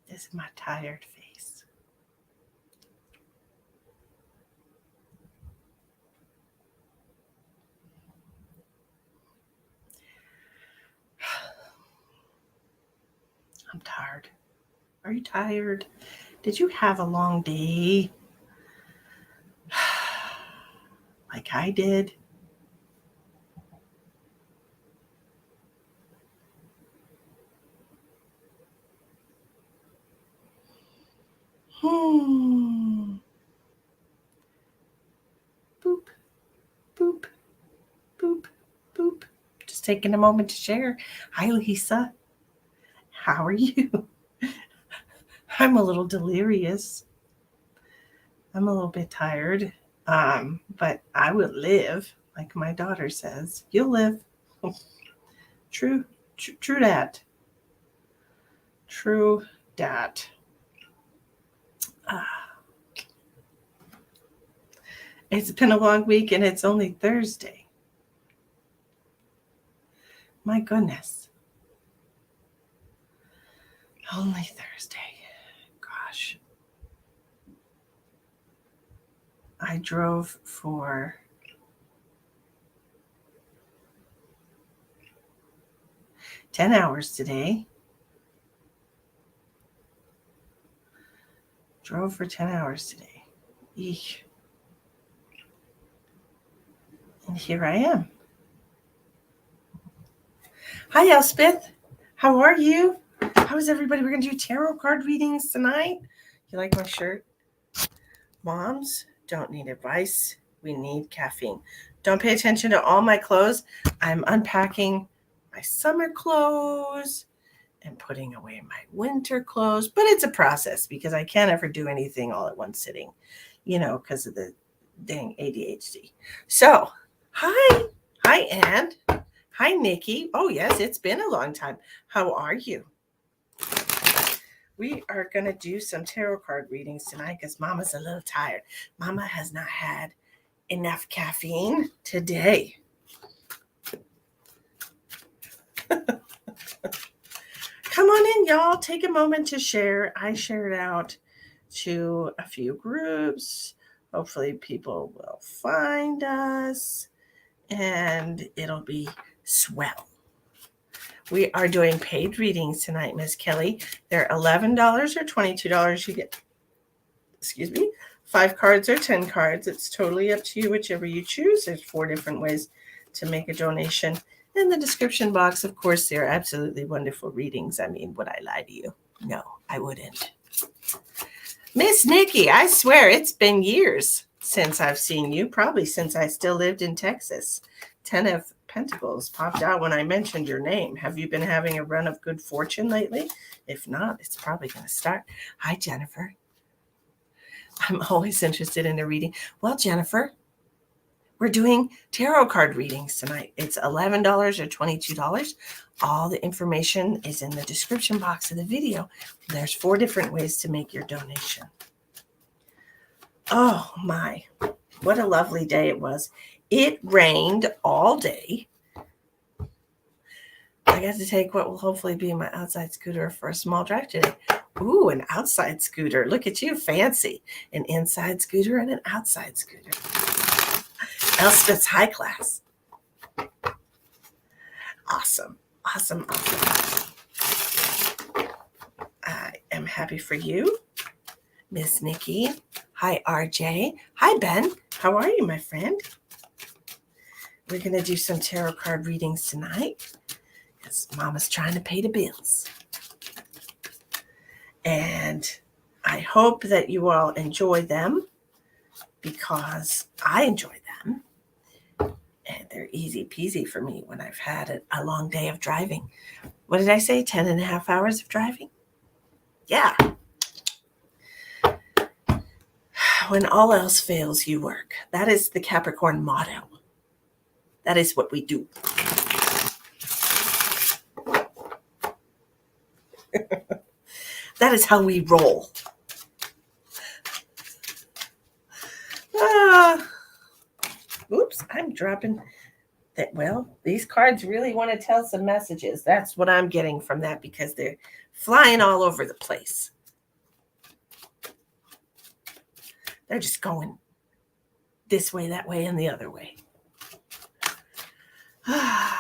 This is my tired face. I'm tired. Are you tired? Did you have a long day? Like I did? Hmm. Boop, boop, boop, boop. Just taking a moment to share. Hi, Lisa. How are you? I'm a little delirious. I'm a little bit tired. But I will live, like my daughter says. You'll live. True that. True that. Uh, it's been a long week and it's only Thursday. My goodness. Only Thursday. Gosh. I drove for 10 hours today. Drove for 10 hours today. Eek. And here I am. Hi, Elspeth. How are you? How is everybody? We're going to do tarot card readings tonight. You like my shirt? Moms don't need advice. We need caffeine. Don't pay attention to all my clothes. I'm unpacking my summer clothes and putting away my winter clothes. But it's a process because I can't ever do anything all at one sitting, because of the dang ADHD. So, hi. Hi, Ann. Hi, Nikki. Oh, yes, it's been a long time. How are you? We are going to do some tarot card readings tonight because Mama's a little tired. Mama has not had enough caffeine today. Come on in, y'all. Take a moment to share. I shared out to a few groups. Hopefully people will find us and it'll be swell. We are doing paid readings tonight, Miss Kelly. They're $11 or $22. You get, 5 cards or 10 cards. It's totally up to you, whichever you choose. There's 4 different ways to make a donation. In the description box, of course, they're absolutely wonderful readings. I mean, would I lie to you? No, I wouldn't. Miss Nikki, I swear it's been years since I've seen you, probably since I still lived in Texas. 10 of Pentacles popped out when I mentioned your name. Have you been having a run of good fortune lately? If not, it's probably going to start. Hi, Jennifer. I'm always interested in a reading. Well, Jennifer, we're doing tarot card readings tonight. It's $11 or $22. All the information is in the description box of the video. There's 4 different ways to make your donation. Oh my, what a lovely day it was. It rained all day. I got to take what will hopefully be my outside scooter for a small drive today. Ooh, an outside scooter. Look at you, fancy. An inside scooter and an outside scooter. Elspeth's high class. Awesome. I am happy for you, Miss Nikki. Hi, RJ. Hi, Ben. How are you, my friend? We're going to do some tarot card readings tonight because Mama's trying to pay the bills. And I hope that you all enjoy them because I enjoy them. And they're easy peasy for me when I've had a long day of driving. What did I say? 10 and a half hours of driving? Yeah. When all else fails, you work. That is the Capricorn motto. That is what we do. That is how we roll. Oops, I'm dropping Well, these cards really want to tell some messages. That's what I'm getting from that because they're flying all over the place. They're just going this way, that way, and the other way. I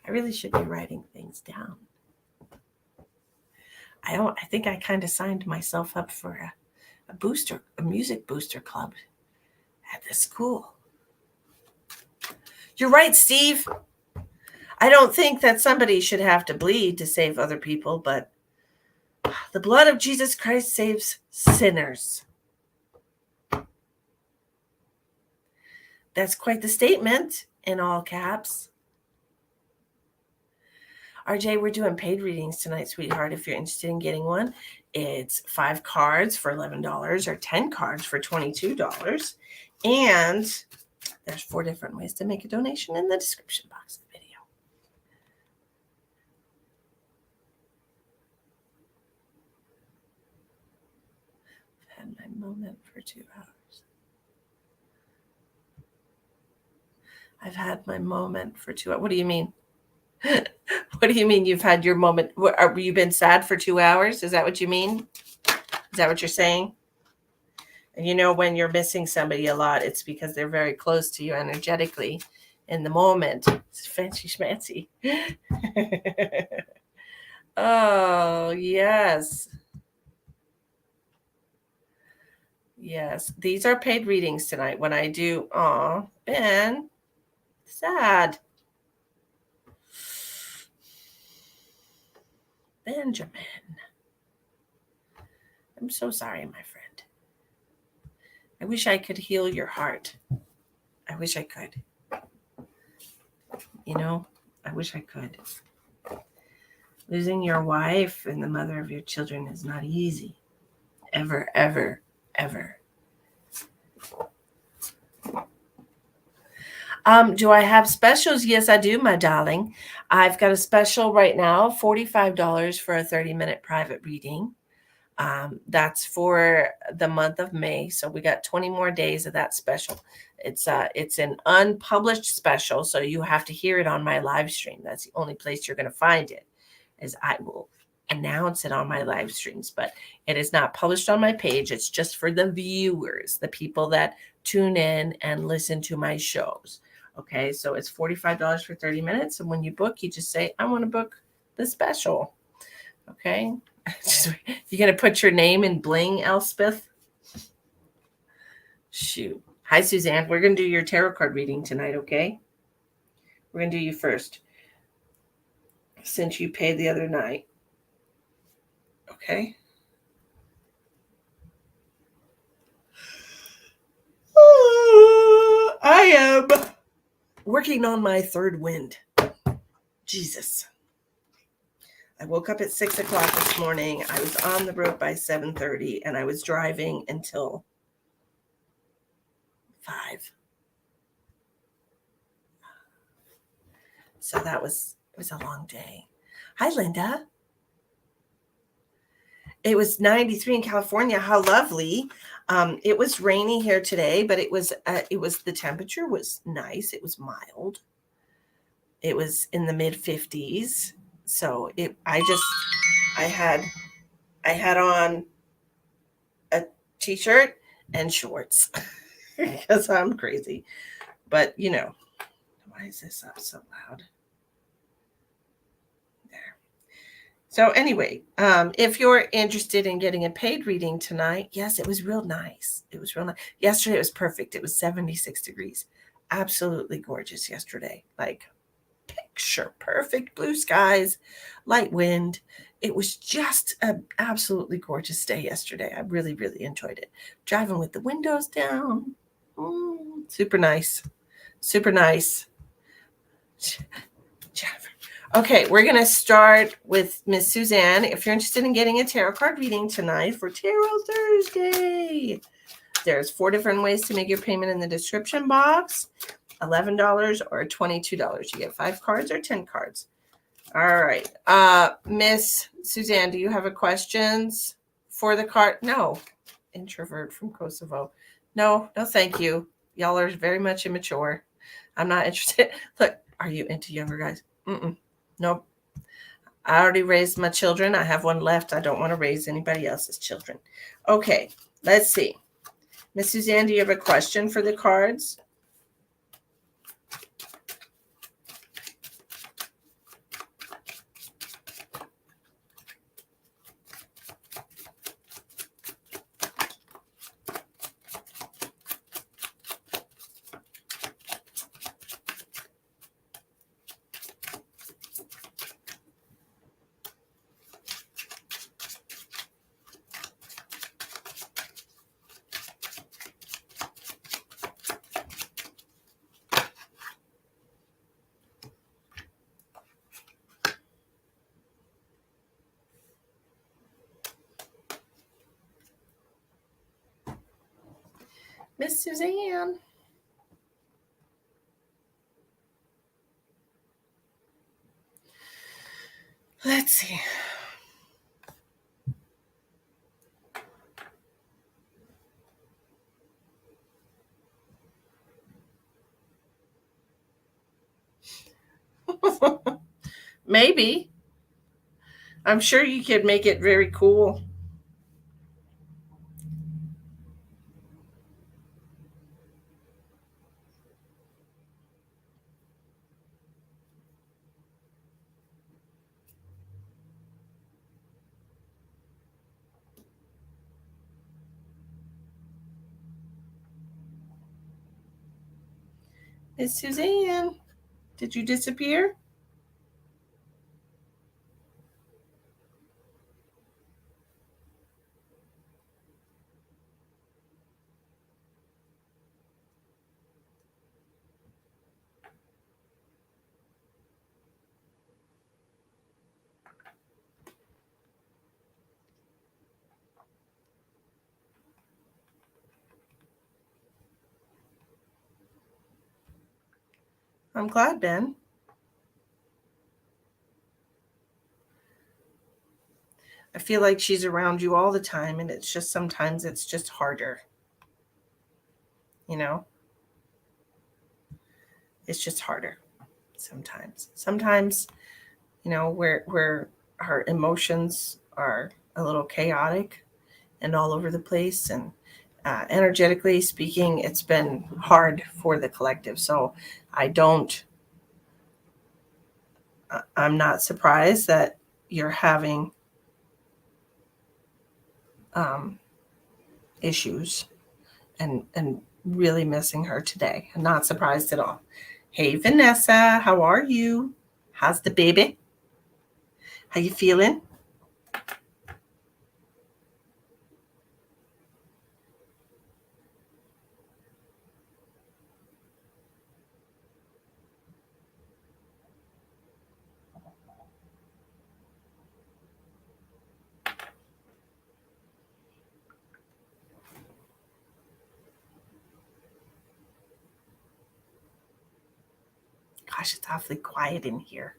really should be writing things down. I think I kind of signed myself up for a music booster club at the school. You're right, Steve. I don't think that somebody should have to bleed to save other people, but the blood of Jesus Christ saves sinners. That's quite the statement in all caps. RJ, we're doing paid readings tonight, sweetheart. If you're interested in getting one, it's 5 cards for $11 or 10 cards for $22. And there's 4 different ways to make a donation in the description box of the video. I've had my moment for 2 hours. I've had my moment for 2 hours. What do you mean? What do you mean you've had your moment? Have you been sad for 2 hours? Is that what you mean? Is that what you're saying? And you know, when you're missing somebody a lot, it's because they're very close to you energetically in the moment. It's fancy schmancy. Oh, yes. Yes. These are paid readings tonight. When I do, Ben, sad. Benjamin. I'm so sorry, my friend. I wish I could heal your heart. I wish I could. You know, I wish I could. Losing your wife and the mother of your children is not easy. Ever, ever, ever. Do I have specials? Yes, I do, my darling. I've got a special right now, $45 for a 30-minute private reading. That's for the month of May. So we got 20 more days of that special. It's an unpublished special, so you have to hear it on my live stream. That's the only place you're going to find it, is I will announce it on my live streams, but it is not published on my page. It's just for the viewers, the people that tune in and listen to my shows. Okay, so it's $45 for 30 minutes. And when you book, you just say, I want to book the special. Okay. You're going to put your name in bling, Elspeth? Shoot. Hi, Suzanne. We're going to do your tarot card reading tonight, okay? We're going to do you first, since you paid the other night. Okay? I am working on my third wind. Jesus. I woke up at 6 o'clock this morning. I was on the road by 7:30, and I was driving until 5. So it was a long day. Hi, Linda. It was 93 in California. How lovely. It was rainy here today, but it was the temperature was nice. It was mild. It was in the mid 50s. So I had on a t-shirt and shorts because I'm crazy. But you know, why is this up so loud? There. So anyway, if you're interested in getting a paid reading tonight, yes, it was real nice. It was real nice. Yesterday it was perfect. It was 76 degrees. Absolutely gorgeous yesterday. Like picture perfect blue skies, light wind. It was just an absolutely gorgeous day yesterday. I really, really enjoyed it. Driving with the windows down. Super nice. Super nice. Jennifer. Okay, we're going to start with Miss Suzanne. If you're interested in getting a tarot card reading tonight for Tarot Thursday, there's 4 different ways to make your payment in the description box. $11 or $22. You get 5 cards or 10 cards. All right. Miss Suzanne, do you have a questions for the card? No. Introvert from Kosovo. No, no, thank you. Y'all are very much immature. I'm not interested. Look, are you into younger guys? Mm-mm. Nope. I already raised my children. I have one left. I don't want to raise anybody else's children. Okay, let's see. Miss Suzanne, do you have a question for the cards? Miss Suzanne. Let's see. Maybe. I'm sure you could make it very cool. Miss Suzanne, did you disappear? I'm glad, Ben. I feel like she's around you all the time, and it's just sometimes it's just harder. You know, it's just harder sometimes. Sometimes, where her emotions are a little chaotic and all over the place, and energetically speaking, it's been hard for the collective. So I don't. I'm not surprised that you're having um, issues and really missing her today. I'm not surprised at all. Hey Vanessa, how are you? How's the baby? How you feeling? Gosh, it's awfully quiet in here.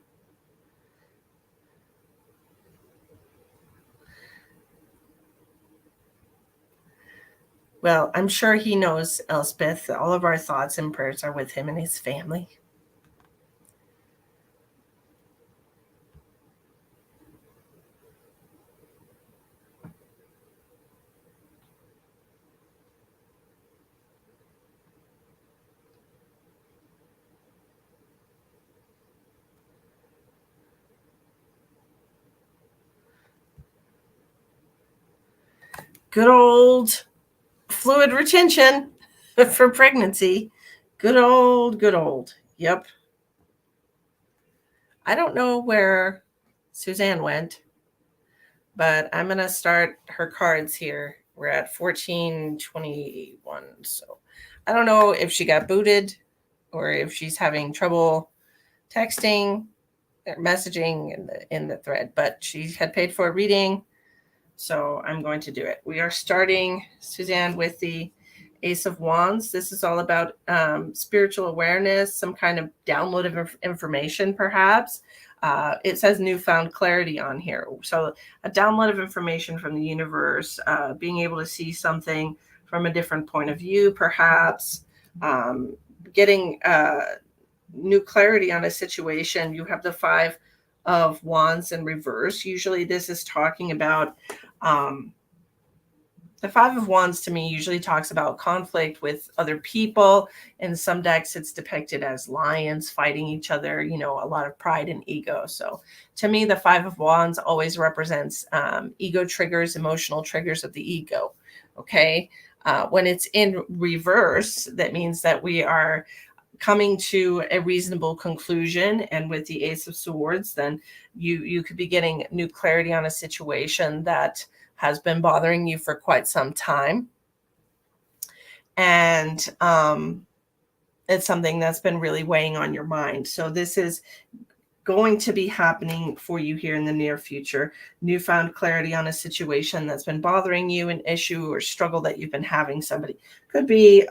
Well, I'm sure he knows, Elspeth. All of our thoughts and prayers are with him and his family. Good old fluid retention for pregnancy. Good old, good old. Yep. I don't know where Suzanne went, but I'm going to start her cards here. We're at 1421. So I don't know if she got booted or if she's having trouble texting or messaging in the thread, but she had paid for a reading. So I'm going to do it. We are starting, Suzanne, with the Ace of Wands. This is all about spiritual awareness, some kind of download of information, perhaps. It says newfound clarity on here. So a download of information from the universe, being able to see something from a different point of view, perhaps. Getting new clarity on a situation. You have the Five of Wands in reverse. Usually this is talking about the Five of Wands to me usually talks about conflict with other people. In some decks, it's depicted as lions fighting each other, you know, a lot of pride and ego. So to me, the Five of Wands always represents ego triggers, emotional triggers of the ego. Okay. When it's in reverse, that means that we are coming to a reasonable conclusion. And with the Ace of Swords, then you could be getting new clarity on a situation that has been bothering you for quite some time. And it's something that's been really weighing on your mind. So this is going to be happening for you here in the near future. Newfound clarity on a situation that's been bothering you, an issue or struggle that you've been having. Somebody could be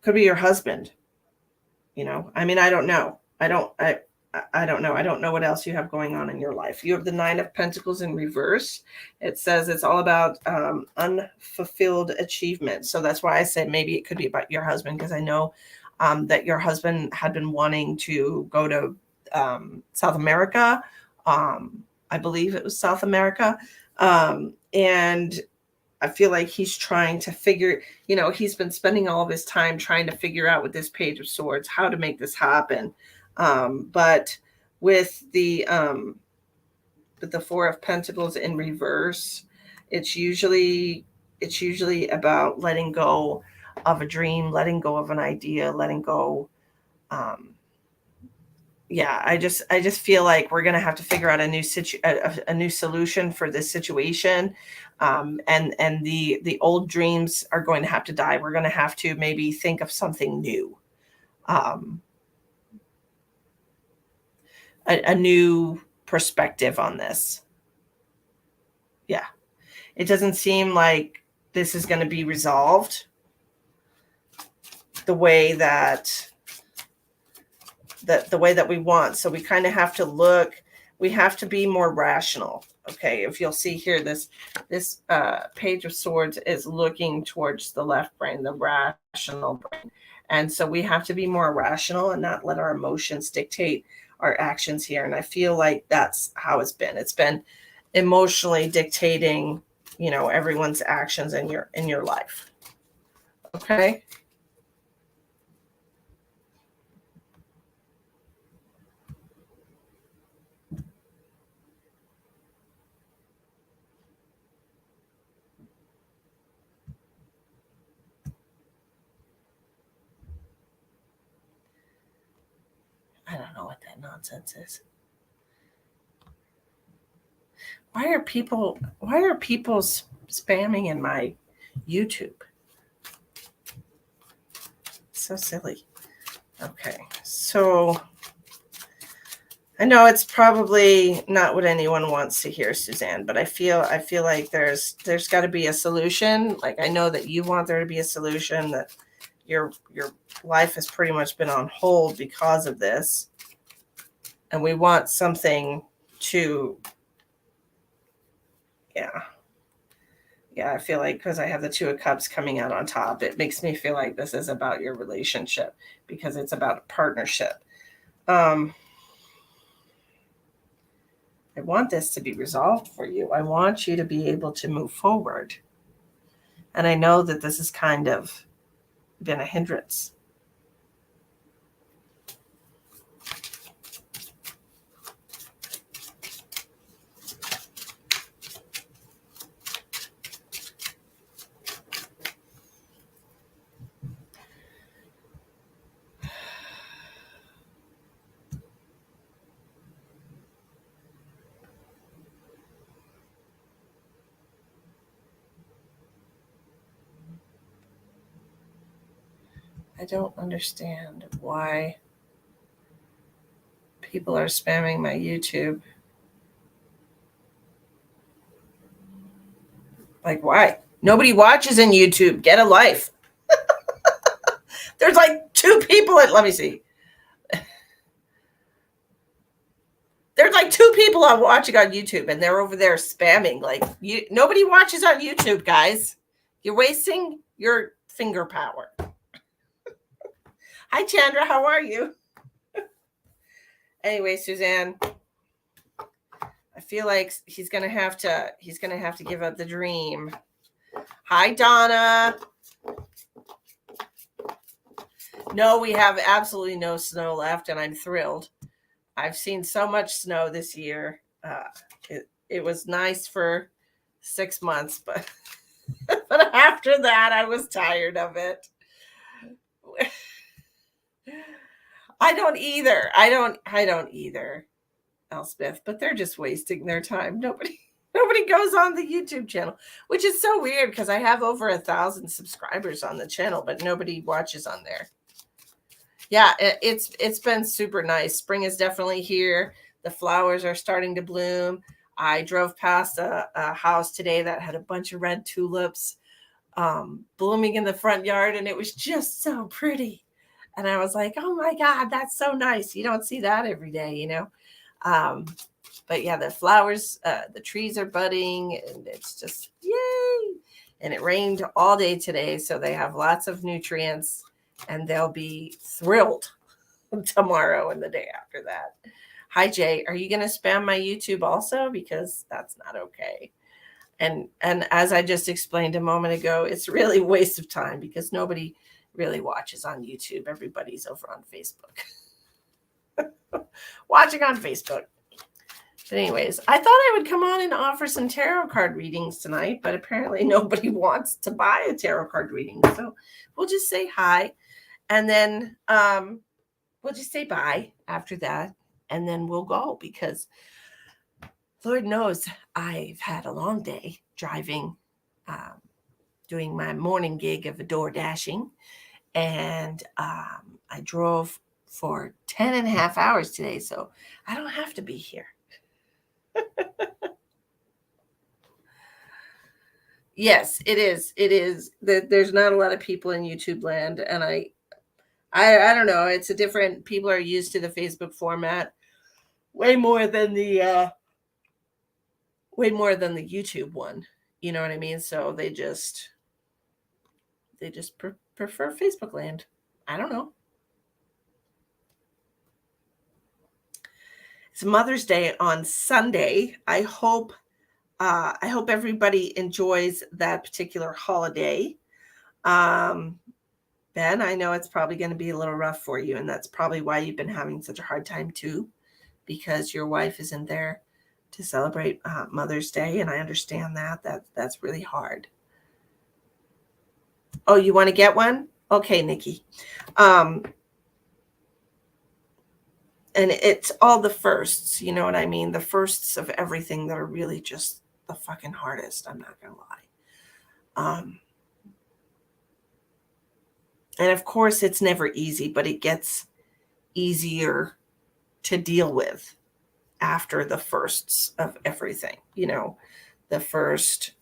your husband. You know, I mean, I don't know. I don't know. I don't know what else you have going on in your life. You have the Nine of Pentacles in reverse. It says it's all about unfulfilled achievement. So that's why I said maybe it could be about your husband, because I know that your husband had been wanting to go to South America. I believe it was South America. And I feel like he's trying to figure, you know, he's been spending all of his time trying to figure out with this Page of Swords how to make this happen. But with the Four of Pentacles in reverse, it's usually about letting go of a dream, letting go of an idea, letting go. Yeah, I just feel like we're gonna have to figure out a new solution for this situation, and the old dreams are going to have to die. We're going to have to maybe think of something new, a new perspective on this. Yeah, it doesn't seem like this is going to be resolved the way that we want. So we kind of have to look, we have to be more rational. Okay, if you'll see here, this Page of Swords is looking towards the left brain, the rational brain. And so we have to be more rational and not let our emotions dictate our actions here. And I feel like that's how it's been. It's been emotionally dictating, you know, everyone's actions in your life. Okay. I don't know what that nonsense is. Why are people spamming in my YouTube? So silly. Okay. So I know it's probably not what anyone wants to hear, Suzanne, but I feel like there's got to be a solution. Like, I know that you want there to be a solution, that your life has pretty much been on hold because of this. And we want something to, yeah, I feel like, because I have the Two of Cups coming out on top, it makes me feel like this is about your relationship, because it's about a partnership. I want this to be resolved for you. I want you to be able to move forward. And I know that this has kind of been a hindrance. I don't understand why people are spamming my YouTube. Like, why? Nobody watches in YouTube. Get a life. There's like 2 people let me see. There's like 2 people I'm watching on YouTube, and they're over there spamming. Like, nobody watches on YouTube, guys. You're wasting your finger power. Hi, Chandra. How are you? Anyway, Suzanne, I feel like he's gonna have to give up the dream. Hi, Donna. No, we have absolutely no snow left, and I'm thrilled. I've seen so much snow this year. It was nice for 6 months, but but after that, I was tired of it. I don't either, Elspeth, but they're just wasting their time. Nobody goes on the YouTube channel, which is so weird because I have over 1,000 subscribers on the channel, but nobody watches on there. Yeah, it's been super nice. Spring is definitely here. The flowers are starting to bloom. I drove past a house today that had a bunch of red tulips blooming in the front yard, and it was just so pretty. And I was like, oh my God, that's so nice. You don't see that every day, you know? But yeah, the flowers, the trees are budding, and it's just yay. And it rained all day today, so they have lots of nutrients, and they'll be thrilled tomorrow and the day after that. Hi, Jay. Are you going to spam my YouTube also? Because that's not okay. And as I just explained a moment ago, it's really a waste of time because nobody really watches on YouTube. Everybody's over on Facebook. Watching on Facebook. But anyways, I thought I would come on and offer some tarot card readings tonight, but apparently nobody wants to buy a tarot card reading. So we'll just say hi, and then we'll just say bye after that, and then we'll go because Lord knows I've had a long day driving, doing my morning gig of door dashing, and I drove for 10 and a half hours today, so I don't have to be here. Yes, it is. It is. There's not a lot of people in YouTube land, and I don't know. It's a different. People are used to the Facebook format way more than the YouTube one. You know what I mean? So they just prefer Facebook land. I don't know. It's Mother's Day on Sunday. I hope everybody enjoys that particular holiday. Ben, I know it's probably going to be a little rough for you, and that's probably why you've been having such a hard time too, because your wife isn't there to celebrate Mother's Day, and I understand that's really hard. Oh, you want to get one? Okay, Nikki. And it's all the firsts, you know what I mean? The firsts of everything that are really just the fucking hardest. I'm not going to lie. And of course, it's never easy, but it gets easier to deal with after the firsts of everything. You know, the first.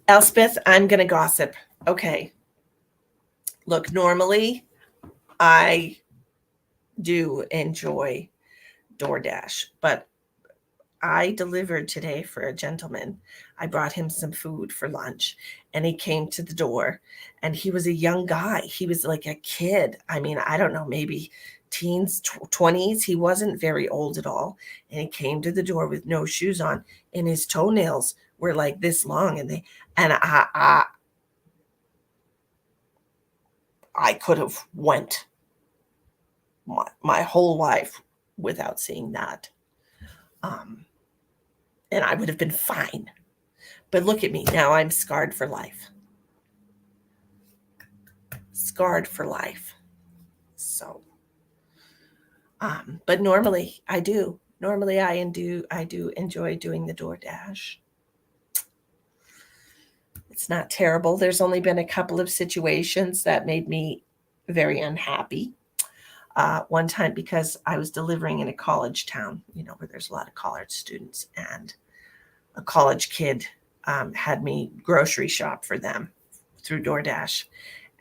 Elspeth, I'm going to gossip. Okay. Look, normally I do enjoy DoorDash, but I delivered today for a gentleman. I brought him some food for lunch, and he came to the door, and he was a young guy. He was like a kid. I mean, I don't know, maybe teens, 20s. He wasn't very old at all. And he came to the door with no shoes on, and his toenails were like this long, and I could have went my whole life without seeing that. And I would have been fine. But look at me. Now I'm scarred for life. Scarred for life. So, but normally I do. Normally I do enjoy doing the DoorDash. It's not terrible. There's only been a couple of situations that made me very unhappy. One time because I was delivering in a college town, you know, where there's a lot of college students, and a college kid had me grocery shop for them through DoorDash.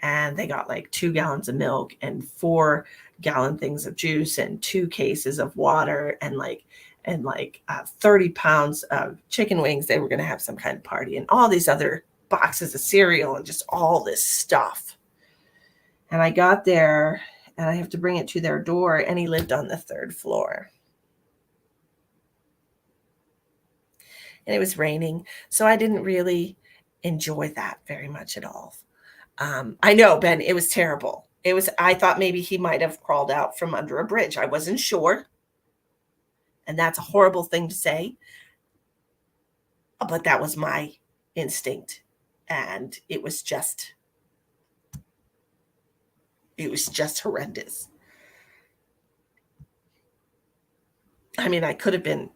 And they got like 2 gallons of milk and 4 gallon things of juice and 2 cases of water and 30 pounds of chicken wings. They were going to have some kind of party and all these other boxes of cereal and just all this stuff. And I got there and I have to bring it to their door, and he lived on the 3rd floor. And it was raining, so I didn't really enjoy that very much at all. I know, Ben, it was terrible. I thought maybe he might have crawled out from under a bridge. I wasn't sure. And that's a horrible thing to say. But that was my instinct. And it was just horrendous. I mean, I could have been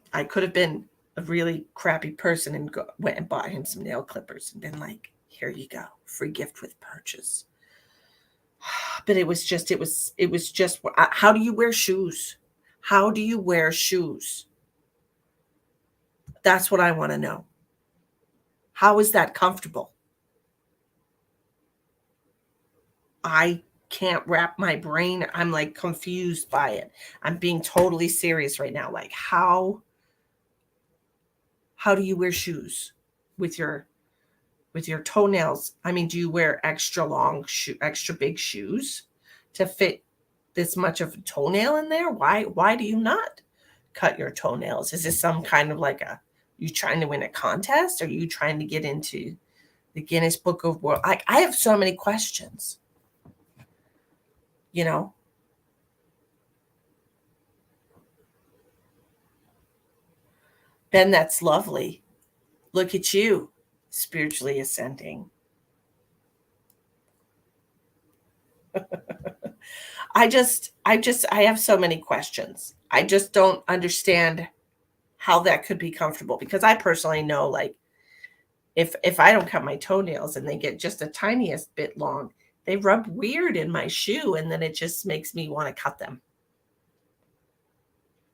a really crappy person and went and bought him some nail clippers and been like, here you go, free gift with purchase. But it was just, how do you wear shoes? How do you wear shoes? That's what I want to know. How is that comfortable? I can't wrap my brain. I'm like confused by it. I'm being totally serious right now. Like how do you wear shoes with your toenails? I mean, do you wear extra big shoes to fit this much of a toenail in there? Why do you not cut your toenails? Is this some kind of like you trying to win a contest? Are you trying to get into the Guinness Book of World? Like, I have so many questions. You know, Ben, that's lovely. Look at you, spiritually ascending. I have so many questions. I just don't understand how that could be comfortable, because I personally know, like, if I don't cut my toenails and they get just the tiniest bit long, they rub weird in my shoe, and then it just makes me want to cut them.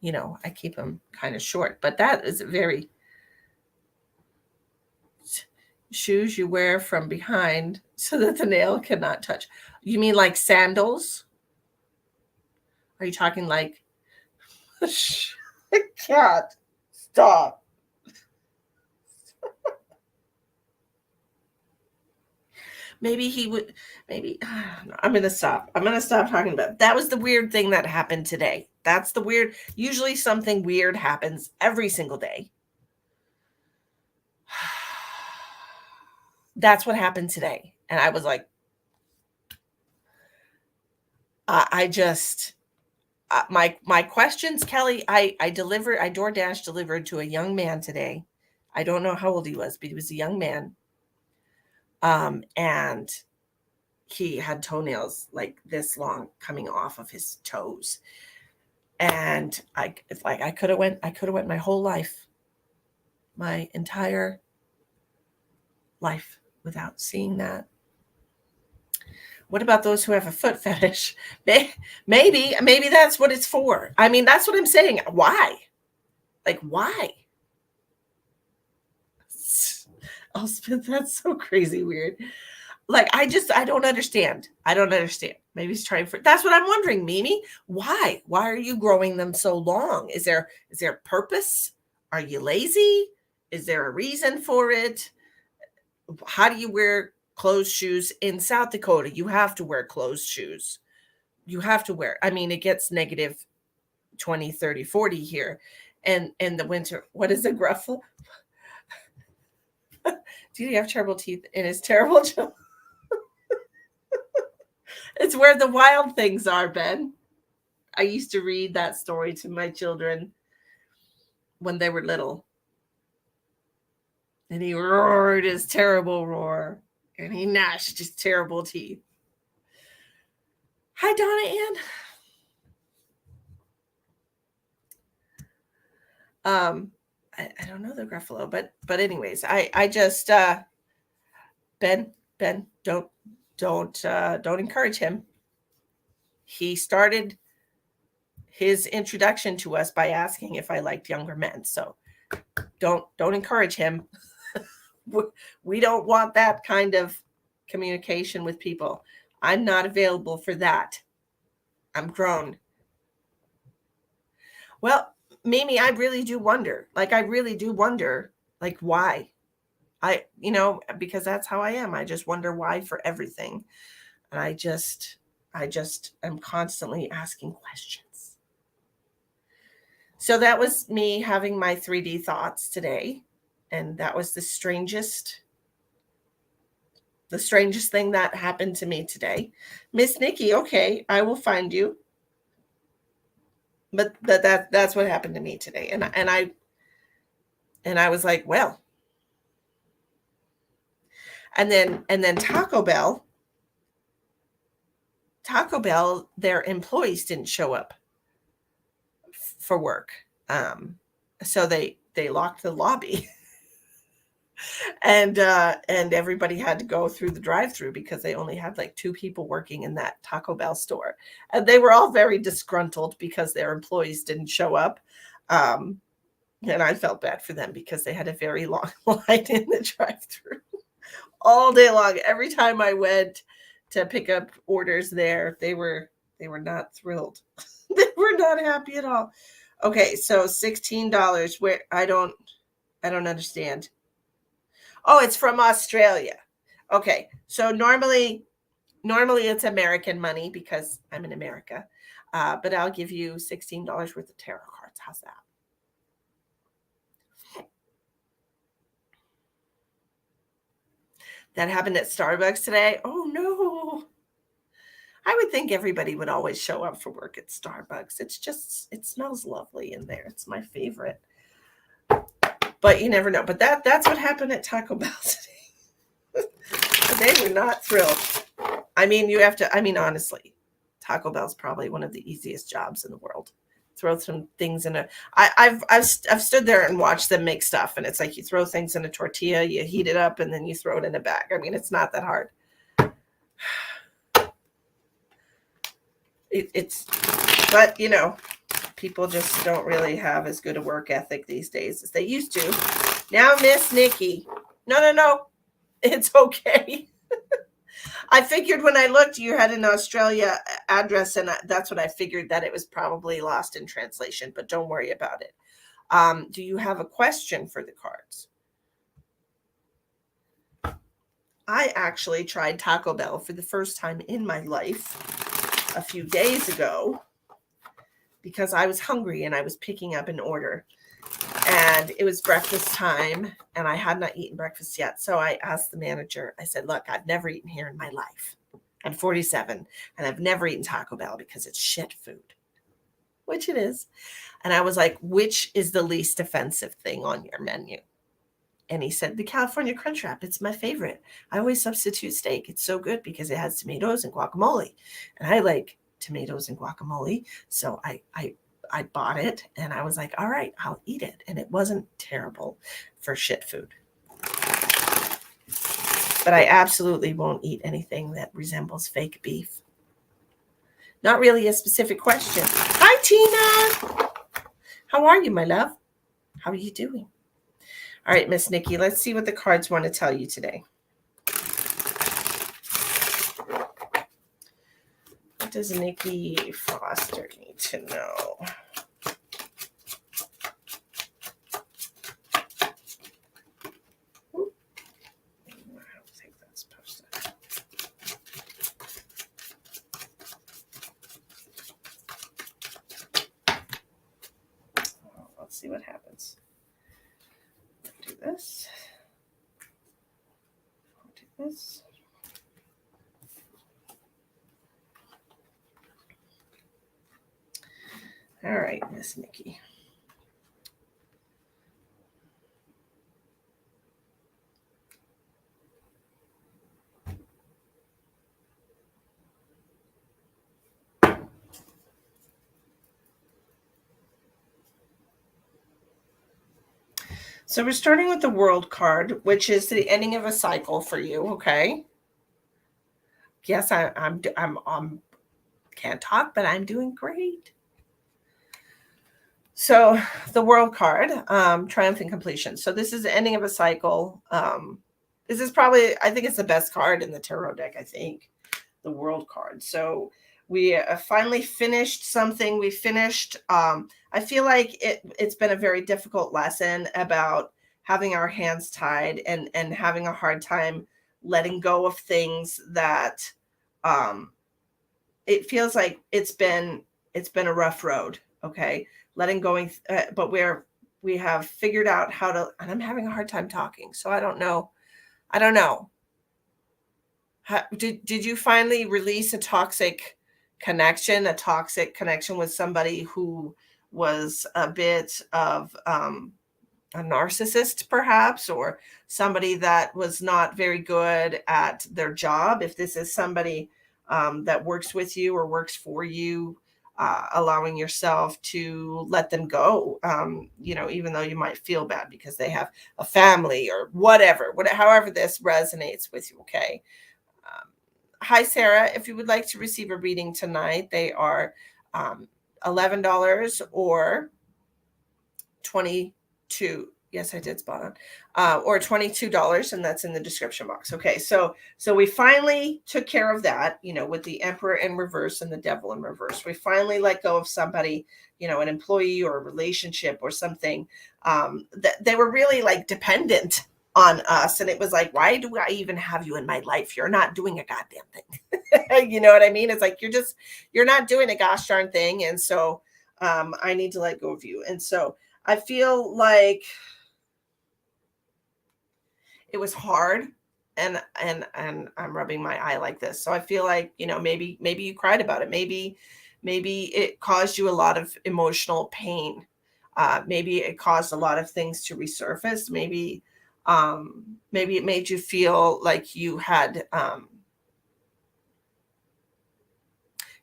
You know, I keep them kind of short, but that is very shoes you wear from behind so that the nail cannot touch. You mean like sandals? Are you talking like I can't stop. Maybe he would, I'm going to stop. I'm going to stop talking about it. That was the weird thing that happened today. That's the weird, usually something weird happens every single day. That's what happened today. And I was like, my questions, Kelly, I DoorDash delivered to a young man today. I don't know how old he was, but he was a young man. And he had toenails like this long coming off of his toes. And it's like I could have went my whole life, my entire life, without seeing that. What about those who have a foot fetish? Maybe that's what it's for. I mean, that's what I'm saying. Why? Like, why? Elspeth, that's so crazy weird. Like, I don't understand. Maybe he's trying that's what I'm wondering, Mimi. Why are you growing them so long? Is there purpose? Are you lazy? Is there a reason for it? How do you wear closed shoes in South Dakota? You have to wear closed shoes. You have to wear, I mean, it gets negative 20, 30, 40 here. And in the winter, what is a gruffle? Do you have terrible teeth in his terrible jaw? It's where the wild things are, Ben. I used to read that story to my children when they were little. And he roared his terrible roar. And he gnashed his terrible teeth. Hi, Donna Ann. I don't know the Gruffalo, but anyways, I just Ben, don't encourage him. He started his introduction to us by asking if I liked younger men. So don't encourage him. We don't want that kind of communication with people. I'm not available for that. I'm grown. Well, Mimi, I really do wonder. Like, I really do wonder, like, why? Because that's how I am. I just wonder why for everything. And I just am constantly asking questions. So that was me having my 3D thoughts today. And that was the strangest thing that happened to me today. Miss Nikki, okay, I will find you. But that's what happened to me today. And I was like, well. And then Taco Bell, their employees didn't show up for work. So they locked the lobby. And everybody had to go through the drive-through because they only had like 2 people working in that Taco Bell store, and they were all very disgruntled because their employees didn't show up. And I felt bad for them because they had a very long line in the drive-through all day long. Every time I went to pick up orders there, they were not thrilled. They were not happy at all. Okay, so $16. Where I don't understand. Oh, it's from Australia. Okay. So normally it's American money because I'm in America. But I'll give you $16 worth of tarot cards. How's that? That happened at Starbucks today. Oh no. I would think everybody would always show up for work at Starbucks. It smells lovely in there. It's my favorite. But you never know. But that's what happened at Taco Bell today. They were not thrilled. I mean, honestly, Taco Bell's probably one of the easiest jobs in the world. Throw some things in a. I've stood there and watched them make stuff, and it's like you throw things in a tortilla, you heat it up, and then you throw it in a bag. I mean, it's not that hard. But people just don't really have as good a work ethic these days as they used to. Now, Miss Nikki, no, it's okay. I figured when I looked, you had an Australia address, and that's what I figured, that it was probably lost in translation, but don't worry about it. Do you have a question for the cards? I actually tried Taco Bell for the first time in my life a few days ago because I was hungry and I was picking up an order. And it was breakfast time, and I had not eaten breakfast yet. So I asked the manager, I said, look, I've never eaten here in my life. I'm 47, and I've never eaten Taco Bell because it's shit food, which it is. And I was like, which is the least offensive thing on your menu? And he said, the California Crunch Wrap. It's my favorite. I always substitute steak. It's so good because it has tomatoes and guacamole. And I like tomatoes and guacamole. So I bought it, and I was like, all right, I'll eat it. And it wasn't terrible for shit food. But I absolutely won't eat anything that resembles fake beef. Not really a specific question. Hi, Tina. How are you, my love? How are you doing? All right, Miss Nikki, let's see what the cards want to tell you today. What does Nikki Foster need to know? Let's see what happens. Do this. Do this. All right, Miss Nikki. So we're starting with the World card, which is the ending of a cycle for you. Okay. Yes, I'm can't talk, but I'm doing great. So the World card, triumph and completion. So this is the ending of a cycle. This is probably, I think it's the best card in the tarot deck, I think, the World card. So we finally finished something. We finished, I feel like it's been a very difficult lesson about having our hands tied and having a hard time letting go of things that, um, it feels like it's been a rough road. Okay. Letting going, but we have figured out how to, and I'm having a hard time talking. So I don't know. I don't know. Did you finally release a toxic connection with somebody who was a bit of, a narcissist, perhaps, or somebody that was not very good at their job? If this is somebody, that works with you or works for you, allowing yourself to let them go, even though you might feel bad because they have a family or whatever, however this resonates with you. Okay. Um, Hi, Sarah. If you would like to receive a reading tonight, they are, um, $11 or 22. Yes, I did spot on. Or $22, and that's in the description box. Okay, so we finally took care of that, with the Emperor in reverse and the Devil in reverse. We finally let go of somebody, an employee or a relationship or something, that they were really like dependent on us, and it was like, why do I even have you in my life? You're not doing a goddamn thing. You know what I mean? It's like you're not doing a gosh darn thing, and so, I need to let go of you. And so I feel like it was hard, and I'm rubbing my eye like this. So I feel like, maybe you cried about it. Maybe it caused you a lot of emotional pain. Maybe it caused a lot of things to resurface. Maybe it made you feel like you had,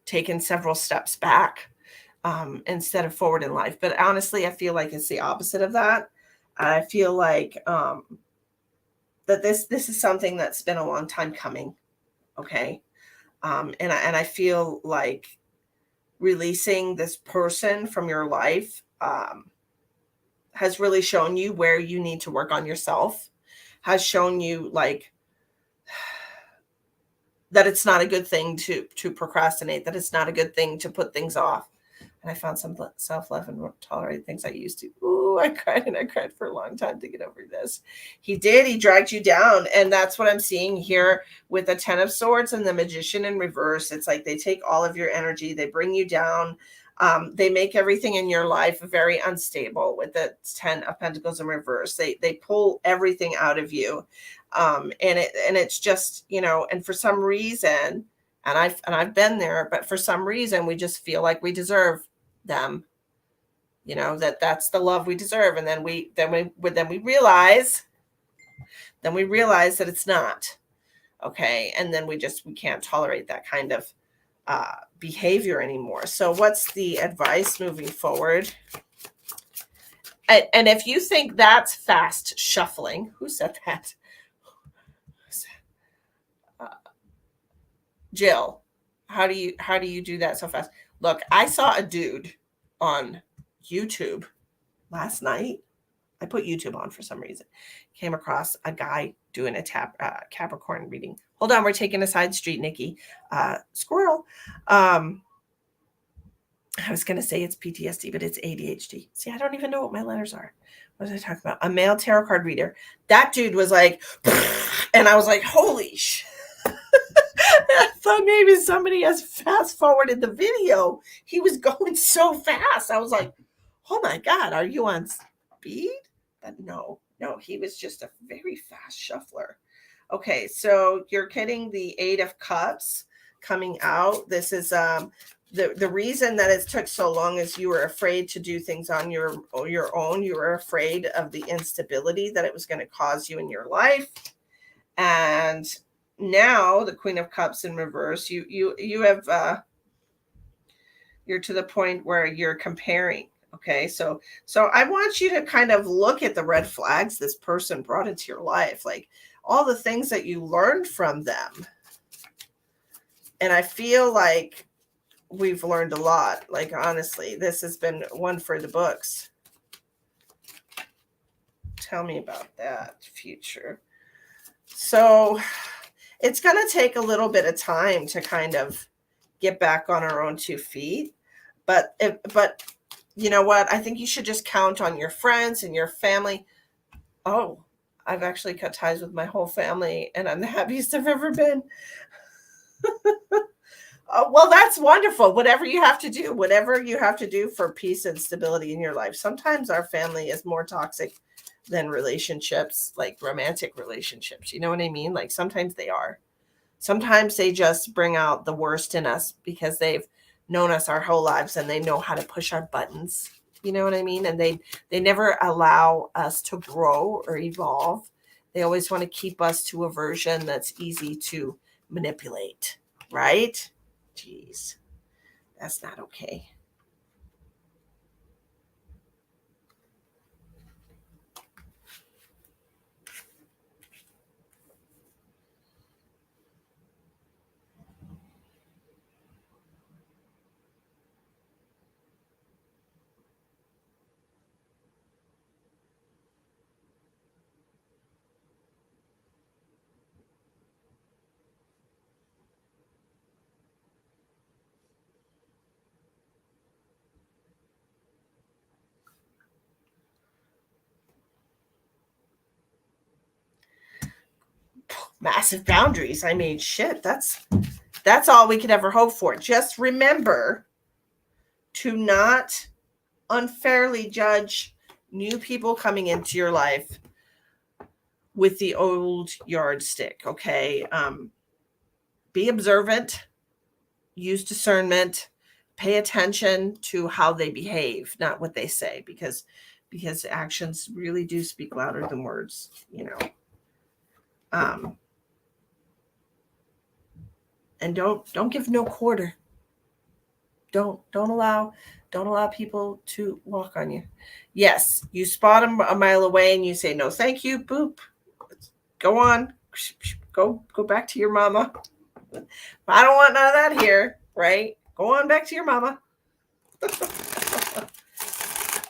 taken several steps back, instead of forward in life. But honestly, I feel like it's the opposite of that. I feel like, that this is something that's been a long time coming. Okay. And I feel like releasing this person from your life, has really shown you where you need to work on yourself, has shown you like that it's not a good thing to procrastinate, that it's not a good thing to put things off. And I found some self-love and tolerate things I used to. Ooh, I cried, and I cried for a long time to get over this. He did. He dragged you down. And that's what I'm seeing here with the 10 of Swords and the Magician in reverse. It's like they take all of your energy, they bring you down. They make everything in your life very unstable with the 10 of Pentacles in reverse. They pull everything out of you. And it's just, and for some reason, and I've been there, but for some reason we just feel like we deserve them, that's the love we deserve. And then we realize that it's not. Okay. And then we can't tolerate that kind of, behavior anymore. So what's the advice moving forward? And if you think that's fast shuffling, who said that? Jill, how do you do that so fast? Look, I saw a dude on YouTube last night. I put YouTube on for some reason. Came across a guy doing a Capricorn reading. Hold on, we're taking a side street, Nikki. Squirrel. I was going to say it's PTSD, but it's ADHD. See, I don't even know what my letters are. What was I talking about? A male tarot card reader. That dude was like, and I was like, holy shit. I thought maybe somebody has fast forwarded the video. He was going so fast. I was like, oh my God, are you on speed? But no, he was just a very fast shuffler. Okay, so you're getting the 8 of Cups coming out. This is, the reason that it took so long is you were afraid to do things on your own. You were afraid of the instability that it was going to cause you in your life. And now the Queen of Cups in reverse, you have, you're to the point where you're comparing. Okay, so I want you to kind of look at the red flags this person brought into your life, like all the things that you learned from them. And I feel like we've learned a lot. Like, honestly, this has been one for the books. Tell me about that, future. So it's going to take a little bit of time to kind of get back on our own 2 feet. But you know what? I think you should just count on your friends and your family. Oh, I've actually cut ties with my whole family, and I'm the happiest I've ever been. Oh, well, that's wonderful. Whatever you have to do for peace and stability in your life. Sometimes our family is more toxic than relationships, like romantic relationships. You know what I mean? Like sometimes they are. Sometimes they just bring out the worst in us because they've known us our whole lives and they know how to push our buttons. You know what I mean? And they never allow us to grow or evolve. They always want to keep us to a version that's easy to manipulate, right? Jeez, that's not okay. Massive boundaries. I mean, shit, that's all we could ever hope for. Just remember to not unfairly judge new people coming into your life with the old yardstick, okay? Be observant, use discernment, pay attention to how they behave, not what they say, because actions really do speak louder than words, you know. And don't give no quarter. Don't allow people to walk on you. Yes, you spot them a mile away and you say no, thank you. Boop. Go on. Go back to your mama. I don't want none of that here, right? Go on back to your mama.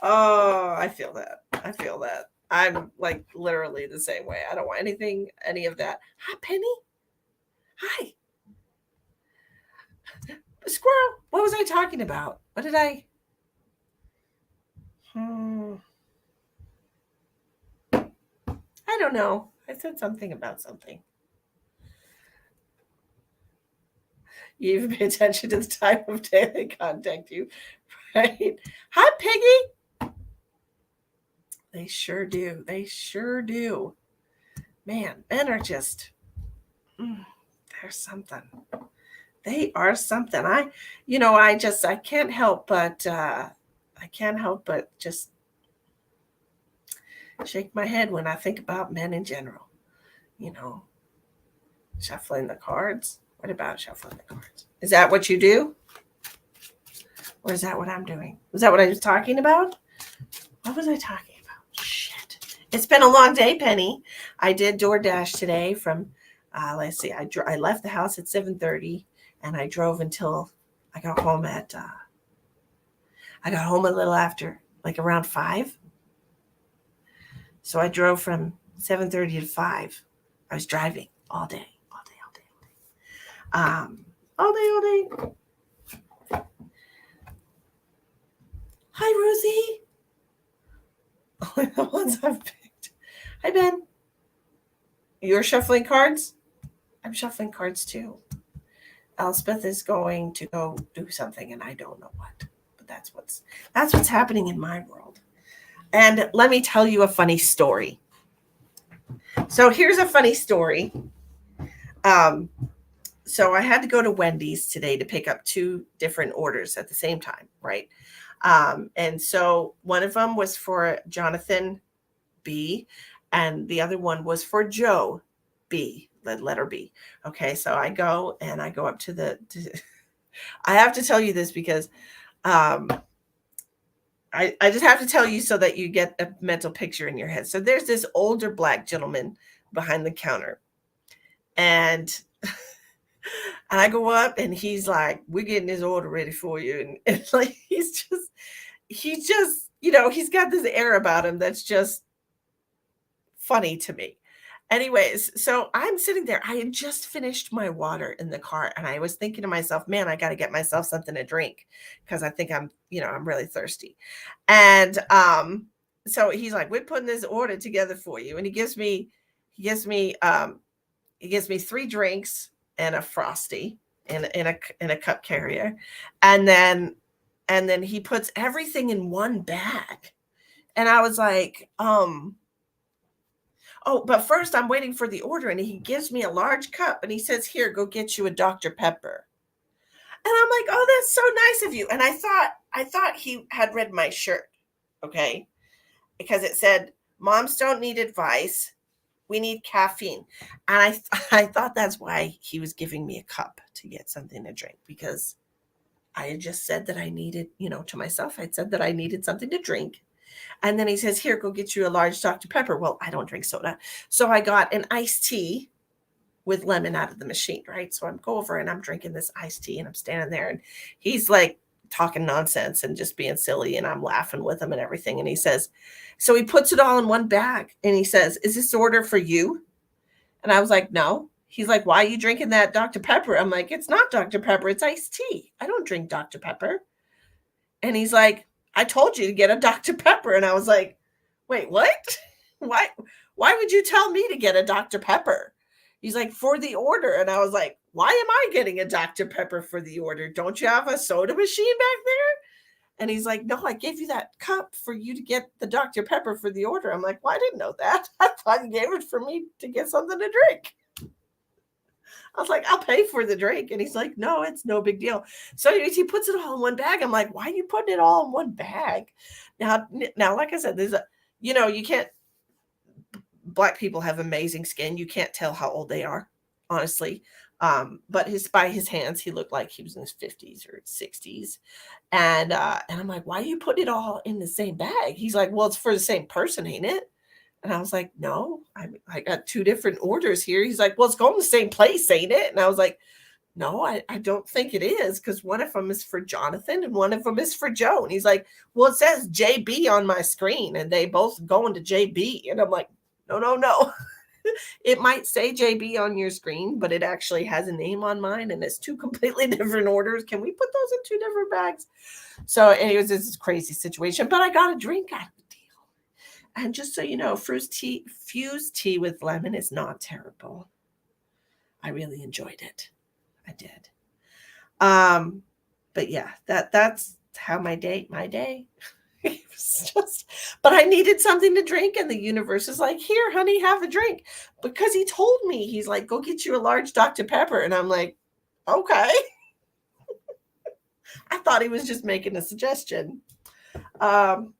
Oh, I feel that. I feel that. I'm like literally the same way. I don't want any of that. Hi, Penny. Hi. Squirrel. What was I talking about? What did I? I don't know. I said something about something. You even pay attention to the time of day they contact you, right? Hi, Piggy. They sure do. They sure do. Man, men are just, they're something. They are something. I can't help but, just shake my head when I think about men in general. You know, shuffling the cards. What about shuffling the cards? Is that what you do? Or is that what I'm doing? Was that what I was talking about? What was I talking about? Shit. It's been a long day, Penny. I did DoorDash today from, let's see, I left the house at 7:30 and I drove until I got home a little after, like around 5. So I drove from 7:30 to 5. I was driving all day. All day. Hi, Rosie. Only the ones I've picked. Hi, Ben. You're shuffling cards? I'm shuffling cards too. Elspeth is going to go do something, and I don't know what. But that's what's happening in my world. And let me tell you a funny story. So here's a funny story. So I had to go to Wendy's today to pick up 2 different orders at the same time, right? And so one of them was for Jonathan B, and the other one was for Joe B, the letter B. Okay, so I go up to I have to tell you this because I just have to tell you so that you get a mental picture in your head. So there's this older black gentleman behind the counter, and I go up and he's like, "We're getting this order ready for you," and like he's just he's got this air about him that's just funny to me. Anyways, so I'm sitting there. I had just finished my water in the car and I was thinking to myself, man, I got to get myself something to drink because I think I'm really thirsty. And so he's like, we're putting this order together for you. And he gives me he gives me 3 drinks and a frosty in a cup carrier. And then he puts everything in one bag. And I was like, oh, but first I'm waiting for the order, and he gives me a large cup, and he says, "Here, go get you a Dr. Pepper." And I'm like, "Oh, that's so nice of you." And I thought he had read my shirt, okay, because it said, "Moms don't need advice. We need caffeine." And I thought that's why he was giving me a cup to get something to drink, because I had just said that I needed, to myself, I'd said that I needed something to drink. And then he says, "Here, go get you a large Dr. Pepper." Well, I don't drink soda. So I got an iced tea with lemon out of the machine, right? So I'm go over and I'm drinking this iced tea and I'm standing there and he's like talking nonsense and just being silly and I'm laughing with him and everything. And he says, so he puts it all in one bag and he says, "Is this order for you?" And I was like, "No." He's like, "Why are you drinking that Dr. Pepper?" I'm like, "It's not Dr. Pepper, it's iced tea. I don't drink Dr. Pepper." And he's like, "I told you to get a Dr. Pepper." And I was like, "Wait, what?" why why would you tell me to get a Dr. Pepper? He's like, "For the order." And I was like, "Why am I getting a Dr. Pepper for the order? Don't you have a soda machine back there?" And he's like, "No, I gave you that cup for you to get the Dr. Pepper for the order." I'm like, "Well, I didn't know that. I thought you gave it for me to get something to drink." I was like, "I'll pay for the drink." And he's like, "No, it's no big deal." So anyways, he puts it all in one bag. I'm like, "Why are you putting it all in one bag?" Now, like I said, you can't, black people have amazing skin. You can't tell how old they are, honestly. But by his hands, he looked like he was in his 50s or 60s. And I'm like, "Why are you putting it all in the same bag?" He's like, "Well, it's for the same person, ain't it?" And I was like, "No, I got 2 different orders here." He's like, "Well, it's going to the same place, ain't it?" And I was like, "No, I don't think it is, because one of them is for Jonathan and one of them is for Joe." And he's like, "Well, it says JB on my screen and they both going to JB." And I'm like, "No, no, no." It might say JB on your screen, but it actually has a name on mine and it's 2 completely different orders. Can we put those in 2 different bags? So anyways, this is a crazy situation, but I got a drink out of the deal. And just so you know, fused tea with lemon is not terrible. I really enjoyed it. I did. Um, but yeah, that's how my day. It was just, but I needed something to drink, and the universe is like, "Here, honey, have a drink." Because he told me, he's like, "Go get you a large Dr. Pepper." And I'm like, "Okay." I thought he was just making a suggestion. Um,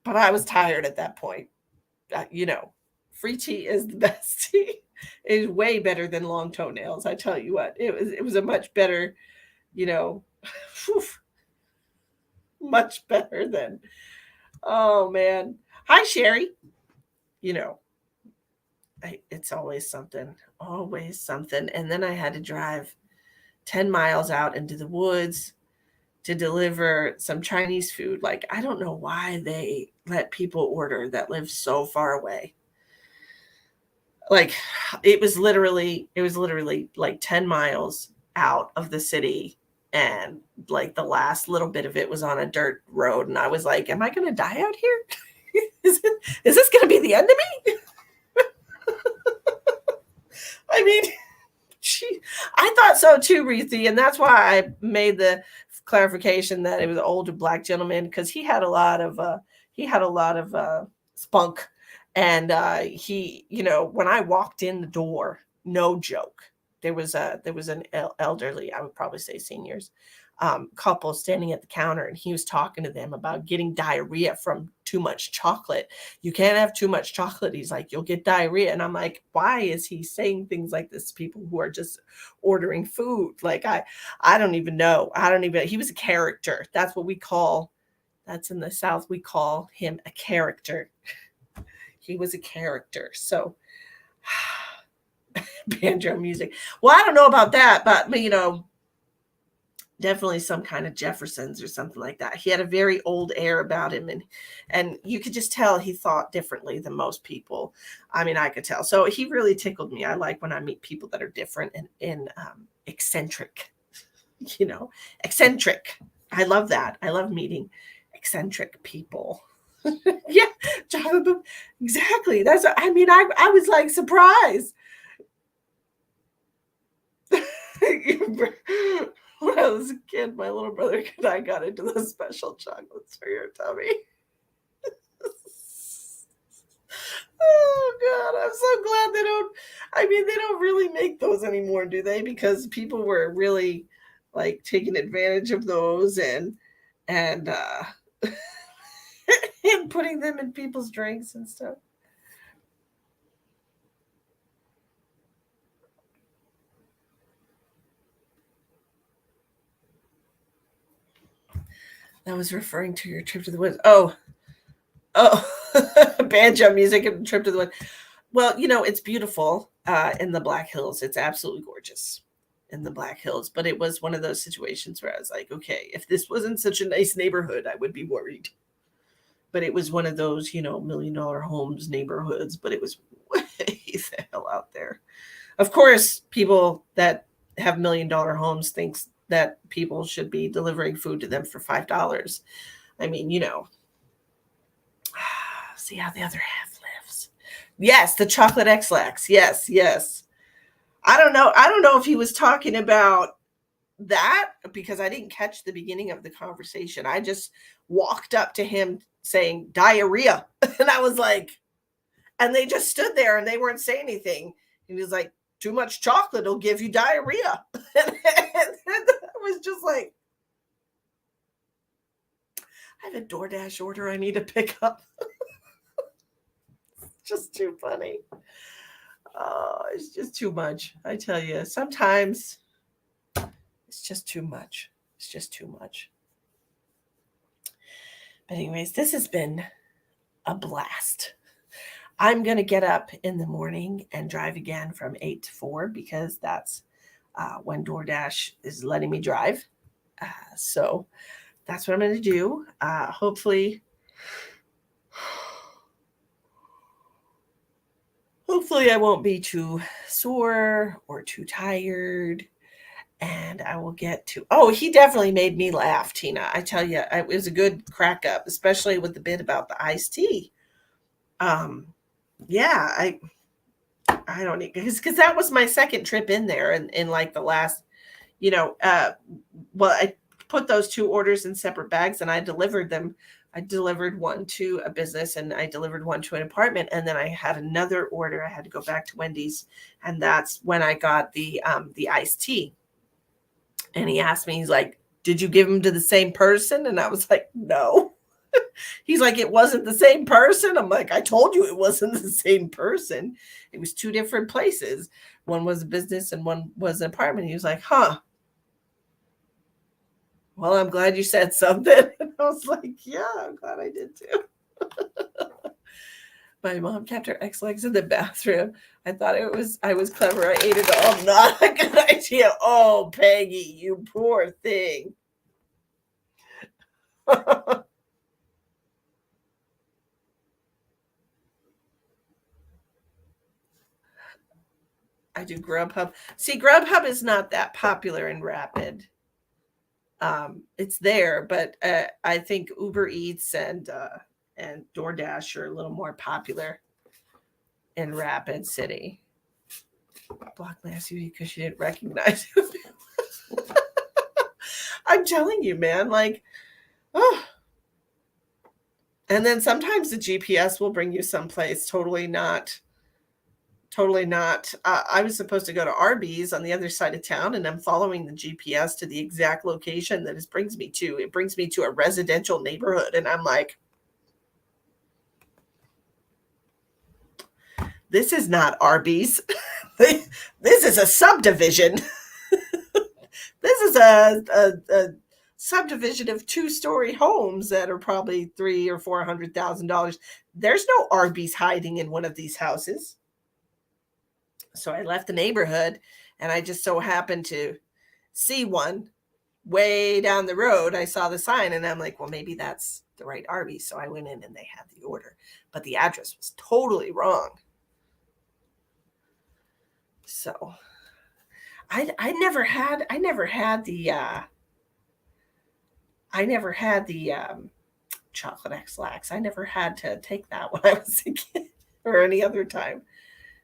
but I was tired at that point. uh, you know, Free tea is the best tea. It is way better than long toenails. I tell you what, it was a much better, you know, whew, much better than. Oh man, hi Sherry. You know, it's always something. And then I had to drive 10 miles out into the woods to deliver some Chinese food. Like I don't know why they let people order that live so far away. Like it was literally like 10 miles out of the city, and like the last little bit of it was on a dirt road, and I was like, "Am I going to die out here? Is this going to be the end of me?" I mean, she, I thought so too, Reethy, and that's why I made the clarification that it was an older black gentleman, because he had a lot of spunk, and when I walked in the door, no joke, there was an elderly, I would probably say seniors, couple standing at the counter, and he was talking to them about getting diarrhea from too much chocolate. "You can't have too much chocolate." He's like, "You'll get diarrhea." And I'm like, why is he saying things like this to people who are just ordering food? Like I don't even know. He was a character. That's in the South. We call him a character. He was a character. So banjo music. Well, I don't know about that, but Definitely some kind of Jeffersons or something like that. He had a very old air about him, and you could just tell he thought differently than most people. I mean, I could tell. So he really tickled me. I like when I meet people that are different and eccentric. You know, eccentric. I love that. I love meeting eccentric people. Yeah, Jonathan, exactly. That's. I mean, I was like surprised. When I was a kid, my little brother and I got into those special chocolates for your tummy. Oh God, I'm so glad they don't. I mean, they don't really make those anymore, do they? Because people were really like taking advantage of those and and putting them in people's drinks and stuff. That was referring to your trip to the woods. Oh, banjo music and trip to the woods. Well, it's beautiful in the Black Hills. It's absolutely gorgeous in the Black Hills. But it was one of those situations where I was like, okay, if this wasn't such a nice neighborhood, I would be worried. But it was one of those, $1 million homes neighborhoods, but it was way the hell out there. Of course, people that have $1 million homes thinks that people should be delivering food to them for $5. I mean, see how the other half lives. Yes, the chocolate X-Lax. Yes, yes. I don't know. I don't know if he was talking about that because I didn't catch the beginning of the conversation. I just walked up to him saying diarrhea. And I was like, and they just stood there and they weren't saying anything. And he was like, too much chocolate will give you diarrhea. And I was just like, I have a DoorDash order I need to pick up. Just too funny. Oh, it's just too much. I tell you, sometimes it's just too much. It's just too much. But, anyways, this has been a blast. I'm going to get up in the morning and drive again from 8 to 4 because that's when DoorDash is letting me drive. So that's what I'm going to do. Hopefully I won't be too sore or too tired. And I will get to. Oh, he definitely made me laugh, Tina. I tell you, it was a good crack up, especially with the bit about the iced tea. Um, yeah, I don't need because that was my second trip in there, and in like the last, you know, uh, well, I put those two orders in separate bags, and I delivered them. I delivered one to a business, and I delivered one to an apartment, and then I had another order. I had to go back to Wendy's, and that's when I got the iced tea. And he asked me, he's like, did you give them to the same person? And I was like, no. He's like, it wasn't the same person. I'm like, I told you it wasn't the same person. It was two different places. One was a business and one was an apartment. He was like, huh. Well, I'm glad you said something. And I was like, yeah, I'm glad I did too. My mom kept her X-Legs in the bathroom. I was clever. I ate it all. Not a good idea. Oh, Peggy, you poor thing. I do Grubhub. See, Grubhub is not that popular in Rapid. It's there, but I think Uber Eats and DoorDash are a little more popular in Rapid City. Block last week because she didn't recognize you. I'm telling you, man. Like, oh. And then sometimes the GPS will bring you someplace totally not. I was supposed to go to Arby's on the other side of town, and I'm following the GPS to the exact location that it brings me to. It brings me to a residential neighborhood, and I'm like, this is not Arby's. This is a subdivision. This is a subdivision of two-story homes that are probably $300,000 or $400,000. There's no Arby's hiding in one of these houses. So I left the neighborhood, and I just so happened to see one way down the road, I saw the sign and I'm like, well, maybe that's the right Arby's. So I went in and they had the order, but the address was totally wrong. So I never had the chocolate X-Lax. I never had to take that when I was a kid or any other time.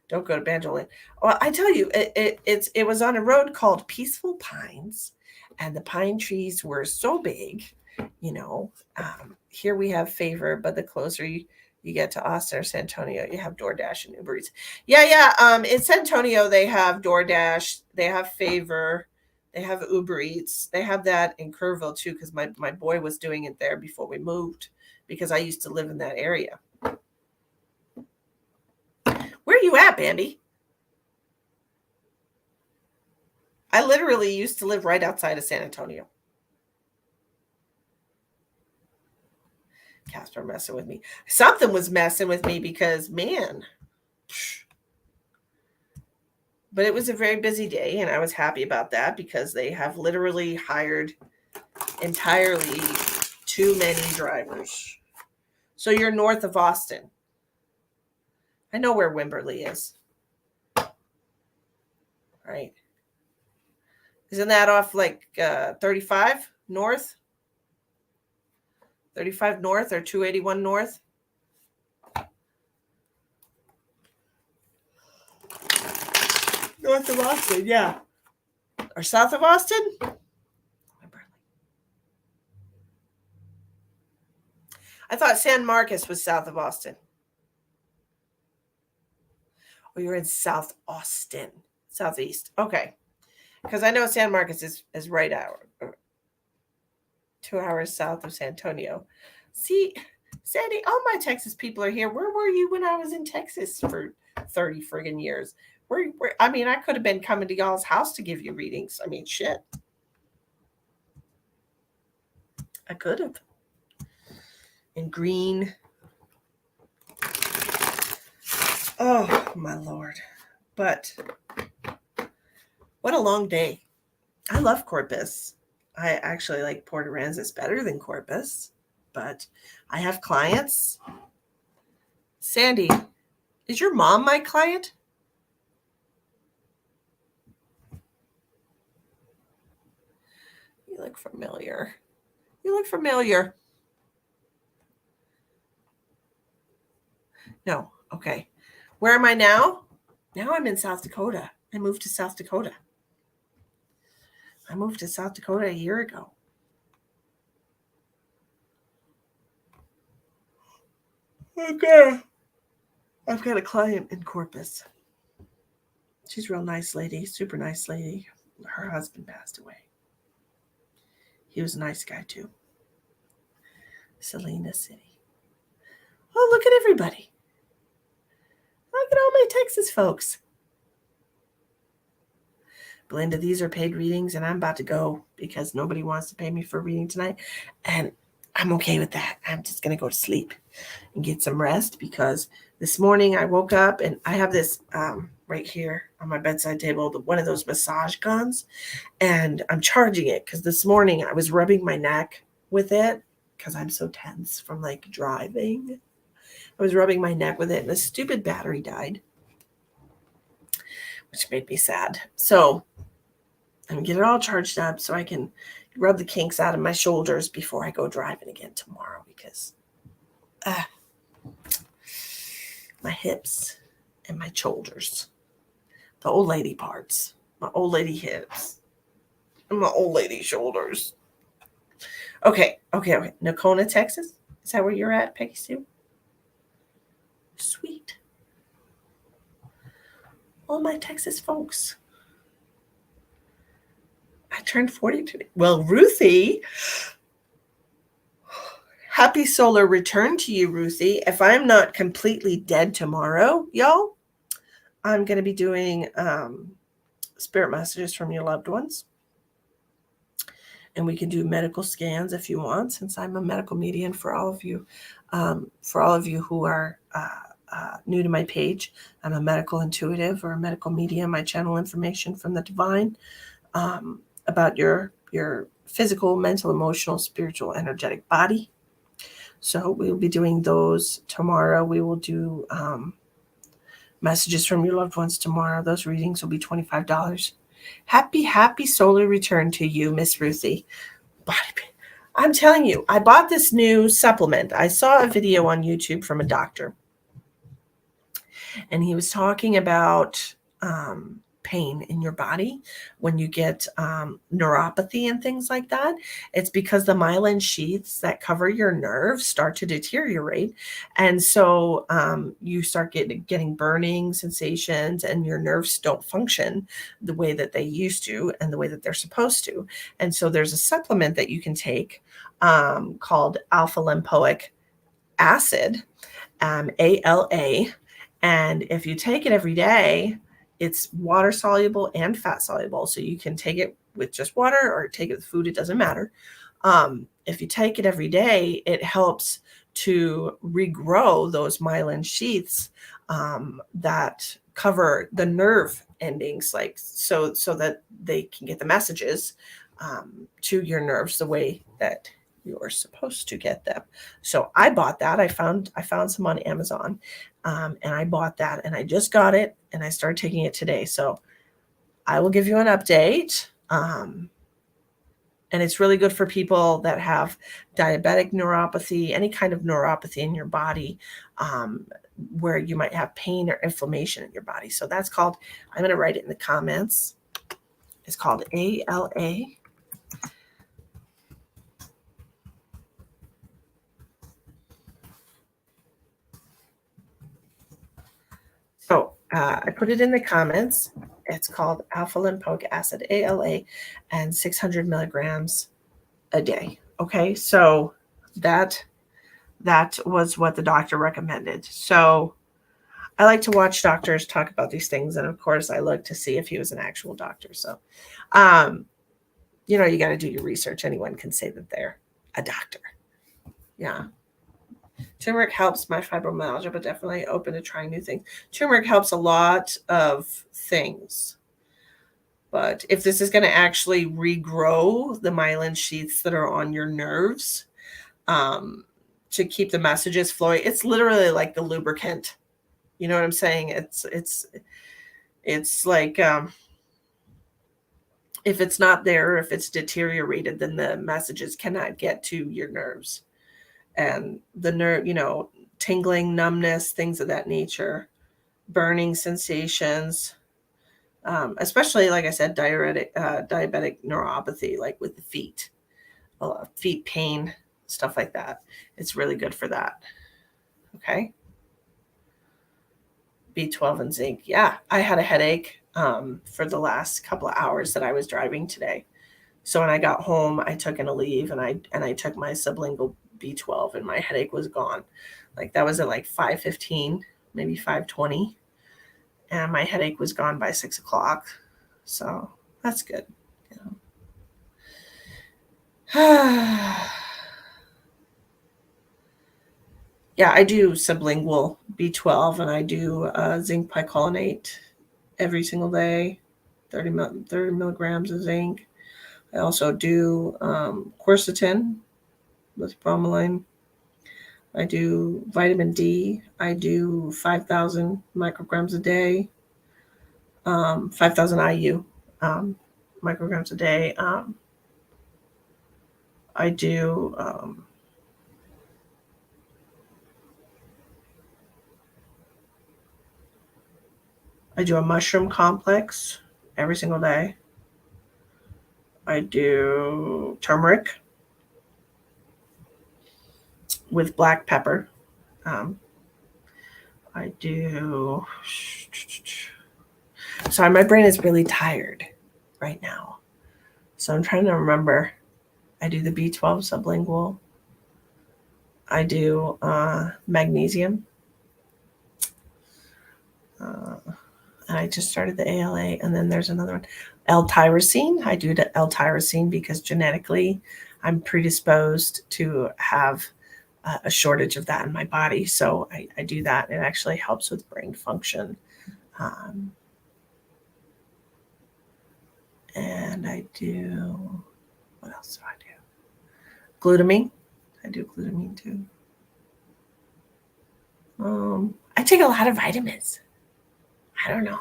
Don't go to Banjoland. Well, I tell you, it was on a road called Peaceful Pines, and the pine trees were so big. Here we have Favor, but the closer you get to Austin or San Antonio, you have DoorDash and Uber Eats. Yeah. In San Antonio, they have DoorDash, they have Favor, they have Uber Eats, they have that in Kerrville too, because my boy was doing it there before we moved, because I used to live in that area. Where are you at, Bambi? I literally used to live right outside of San Antonio. Casper messing with me. Something was messing with me because, man. But it was a very busy day, and I was happy about that because they have literally hired entirely too many drivers. So you're north of Austin. I know where Wimberley is. Right. Isn't that off like 35 north? 35 north or 281 north? North of Austin, yeah. Or south of Austin? I thought San Marcos was south of Austin. Oh, you're in South Austin, southeast. Okay. Because I know San Marcos is right out 2 hours south of San Antonio. See, Sandy, all my Texas people are here. Where were you when I was in Texas for 30 friggin' years? I mean, I could have been coming to y'all's house to give you readings. I mean, shit. I could have. In green. Oh, my Lord. But what a long day. I love Corpus. I actually like Port Aransas better than Corpus, but I have clients. Sandy, is your mom my client? You look familiar. You look familiar. No. Okay. Where am I now? Now I'm in South Dakota. I moved to South Dakota. I moved to South Dakota a year ago. Okay. I've got a client in Corpus. She's a real nice lady, super nice lady. Her husband passed away. He was a nice guy too. Salina City. Oh, look at everybody. Look at all my Texas folks. Belinda, these are paid readings, and I'm about to go because nobody wants to pay me for a reading tonight. And I'm okay with that. I'm just going to go to sleep and get some rest because this morning I woke up and I have this right here on my bedside table, one of those massage guns, and I'm charging it because this morning I was rubbing my neck with it because I'm so tense from like driving. I was rubbing my neck with it and the stupid battery died, which made me sad. So I'm going to get it all charged up so I can rub the kinks out of my shoulders before I go driving again tomorrow because my hips and my shoulders, the old lady parts, my old lady hips, and my old lady shoulders. Okay. Nocona, Texas? Is that where you're at, Peggy Sue? Sweet. All my Texas folks. I turned 42. Well, Ruthie, happy solar return to you, Ruthie. If I'm not completely dead tomorrow, y'all, I'm going to be doing spirit messages from your loved ones. And we can do medical scans if you want, since I'm a medical medium for all of you. For all of you who are new to my page, I'm a medical intuitive or a medical medium. I channel information from the divine about your physical, mental, emotional, spiritual, energetic body. So we'll be doing those tomorrow. We will do messages from your loved ones tomorrow. Those readings will be $25. Happy solar return to you, Miss Ruthie. I'm telling you, I bought this new supplement. I saw a video on YouTube from a doctor, and he was talking about pain in your body when you get neuropathy and things like that. It's because the myelin sheaths that cover your nerves start to deteriorate, and so you start getting burning sensations, and your nerves don't function the way that they used to and the way that they're supposed to. And so there's a supplement that you can take called alpha lipoic acid, ALA. And if you take it every day, it's water soluble and fat soluble. So you can take it with just water or take it with food. It doesn't matter. If you take it every day, it helps to regrow those myelin sheaths that cover the nerve endings, like so that they can get the messages to your nerves the way that you're supposed to get them. So I bought that. I found some on Amazon, and I bought that, and I just got it, and I started taking it today. So I will give you an update. And it's really good for people that have diabetic neuropathy, any kind of neuropathy in your body, where you might have pain or inflammation in your body. So that's called, I'm going to write it in the comments. It's called ALA. So I put it in the comments. It's called alpha lipoic acid, ALA, and 600 milligrams a day. Okay, so that was what the doctor recommended. So I like to watch doctors talk about these things, and of course, I look to see if he was an actual doctor. So, you got to do your research. Anyone can say that they're a doctor. Yeah. Turmeric helps my fibromyalgia, but definitely open to trying new things. Turmeric helps a lot of things. But if this is going to actually regrow the myelin sheaths that are on your nerves to keep the messages flowing, it's literally like the lubricant. You know what I'm saying? It's like if it's not there, if it's deteriorated, then the messages cannot get to your nerves. And the nerve, tingling, numbness, things of that nature, burning sensations, especially, like I said, diabetic neuropathy, like with the feet pain, stuff like that. It's really good for that. Okay. B12 and zinc. Yeah, I had a headache for the last couple of hours that I was driving today. So when I got home, I took an Aleve, and I took my sublingual B12, and my headache was gone. Like that was at like 5:15, maybe 5:20, and my headache was gone by 6 o'clock. So that's good. Yeah, I do sublingual B12, and I do zinc picolinate every single day, 30 milligrams of zinc. I also do quercetin with bromelain. I do vitamin D. I do 5,000 micrograms a day, 5,000 IU micrograms a day. I do a mushroom complex every single day. I do turmeric with black pepper. I do. Sorry, my brain is really tired right now. So I'm trying to remember. I do the B12 sublingual. I do magnesium. And I just started the ALA, and then there's another one, L-tyrosine. I do the L-tyrosine because genetically I'm predisposed to have a shortage of that in my body. So I do that. It actually helps with brain function. And I do What else do I do? Glutamine. I do glutamine too. I take a lot of vitamins. I don't know.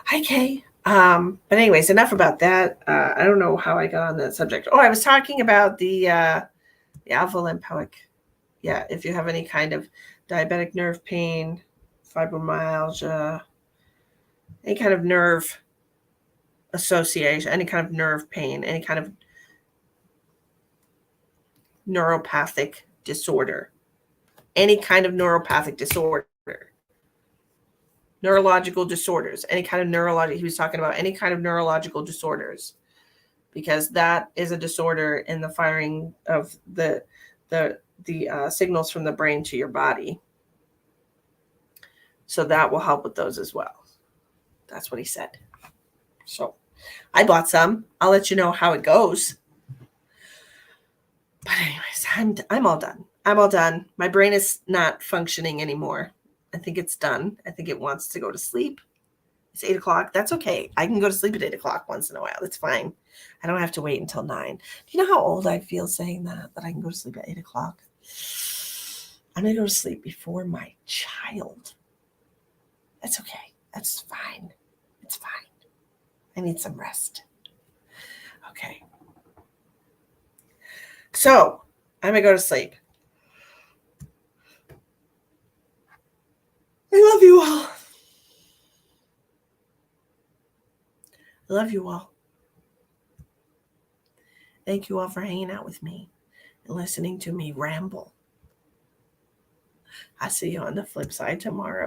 Hi, Kay. But anyways, enough about that. I don't know how I got on that subject. Oh, I was talking about the alpha lipoic. Yeah, if you have any kind of diabetic nerve pain, fibromyalgia, any kind of nerve association, any kind of nerve pain, any kind of neuropathic disorder, any kind of neuropathic disorder, neurological disorders, any kind of neurological, he was talking about any kind of neurological disorders, because that is a disorder in the firing of the signals from the brain to your body. So that will help with those as well. That's what he said. So I bought some. I'll let you know how it goes. But anyways, I'm all done. I'm all done. My brain is not functioning anymore. I think it's done. I think it wants to go to sleep. It's 8 o'clock. That's okay. I can go to sleep at 8 o'clock once in a while. That's fine. I don't have to wait until 9. Do you know how old I feel saying that I can go to sleep at 8 o'clock? I'm going to go to sleep before my child. That's okay. That's fine. It's fine. I need some rest. Okay. So I'm going to go to sleep. I love you all. I love you all. Thank you all for hanging out with me and listening to me ramble. I'll see you on the flip side tomorrow.